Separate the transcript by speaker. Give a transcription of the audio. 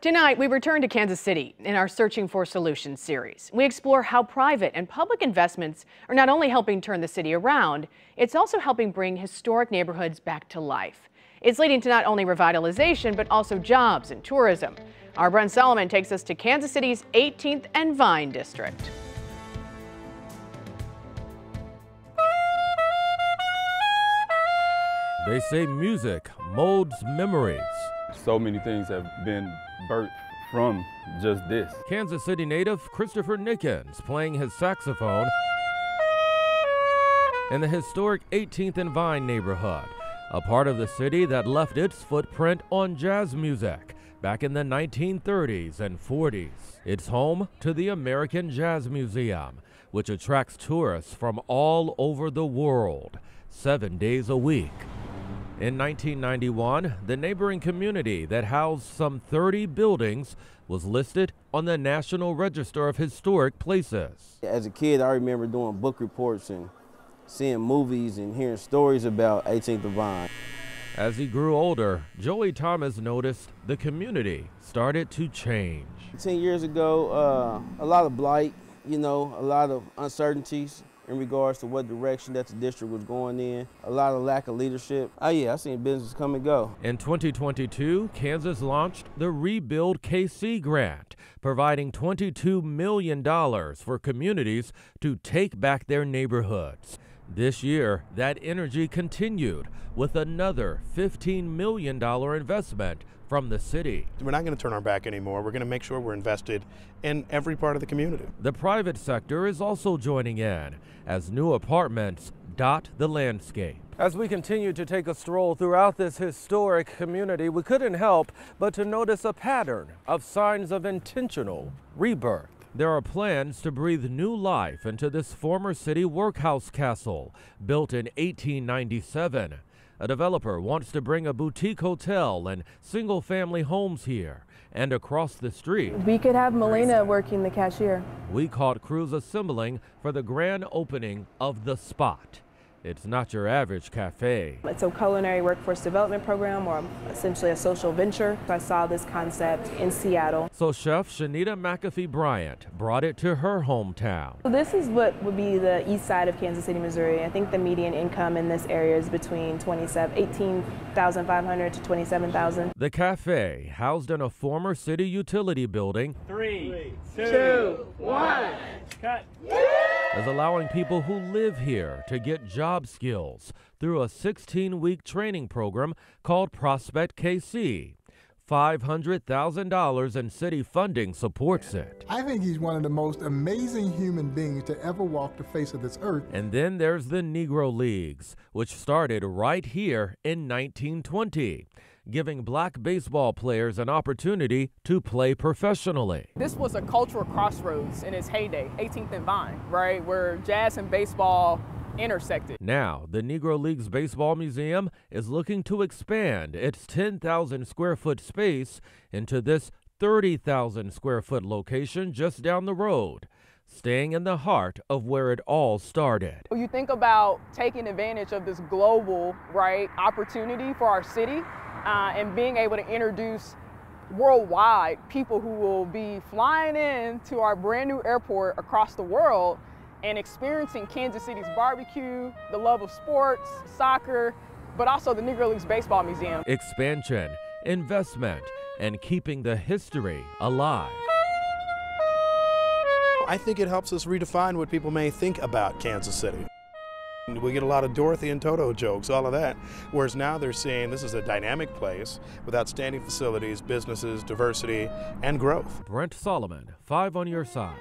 Speaker 1: Tonight, we return to Kansas City in our Searching for Solutions series. We explore how private and public investments are not only helping turn the city around, it's also helping bring historic neighborhoods back to life. It's leading to not only revitalization, but also jobs and tourism. Our Brent Solomon takes us to Kansas City's 18th and Vine district.
Speaker 2: They say music molds memories.
Speaker 3: So many things have been birthed from just this.
Speaker 2: Kansas City native Christopher Nickens playing his saxophone in the historic 18th and Vine neighborhood, a part of the city that left its footprint on jazz music back in the 1930s and 40s. It's home to the American Jazz Museum, which attracts tourists from all over the world, 7 days a week. In 1991, the neighboring community that housed some 30 buildings was listed on the National Register of Historic Places.
Speaker 4: As a kid, I remember doing book reports and seeing movies and hearing stories about 18th and Vine.
Speaker 2: As he grew older, Joey Thomas noticed the community started to change.
Speaker 4: 10 years ago, a lot of blight, a lot of uncertainties in regards to what direction that the district was going in, a lot of lack of leadership. I seen business come and go.
Speaker 2: In 2022, Kansas launched the Rebuild KC grant, providing $22 million for communities to take back their neighborhoods. This year, that energy continued with another $15 million investment from the city.
Speaker 5: We're not going to turn our back anymore. We're going to make sure we're invested in every part of the community.
Speaker 2: The private sector is also joining in as new apartments dot the landscape. As we continue to take a stroll throughout this historic community, we couldn't help but to notice a pattern of signs of intentional rebirth. There are plans to breathe new life into this former city workhouse castle, built in 1897. A developer wants to bring a boutique hotel and single-family homes here and across the street.
Speaker 6: We could have Melina working the cashier.
Speaker 2: We caught crews assembling for the grand opening of The Spot. It's not your average cafe.
Speaker 6: It's a culinary workforce development program, or essentially a social venture. I saw this concept in Seattle.
Speaker 2: So Chef Shanita McAfee Bryant brought it to her hometown.
Speaker 6: This is what would be the east side of Kansas City, Missouri. I think the median income in this area is between $18,500 to $27,000.
Speaker 2: The cafe, housed in a former city utility building,
Speaker 7: 3, 2, 1, cut.
Speaker 2: is allowing people who live here to get job skills through a 16-week training program called Prospect KC. $500,000 in city funding supports it.
Speaker 8: I think he's one of the most amazing human beings to ever walk the face of this earth.
Speaker 2: And then there's the Negro Leagues, which started right here in 1920. Giving black baseball players an opportunity to play professionally.
Speaker 9: This was a cultural crossroads in its heyday, 18th and Vine, right, where jazz and baseball intersected.
Speaker 2: Now, the Negro Leagues Baseball Museum is looking to expand its 10,000 square foot space into this 30,000 square foot location just down the road, staying in the heart of where it all started.
Speaker 9: When you think about taking advantage of this global, right, opportunity for our city, and being able to introduce worldwide people who will be flying in to our brand new airport across the world and experiencing Kansas City's barbecue, the love of sports, soccer, but also the Negro Leagues Baseball Museum.
Speaker 2: Expansion, investment, and keeping the history alive.
Speaker 5: I think it helps us redefine what people may think about Kansas City. We get a lot of Dorothy and Toto jokes, all of that, whereas now they're seeing this is a dynamic place with outstanding facilities, businesses, diversity, and growth.
Speaker 2: Brent Solomon, 5 on your side.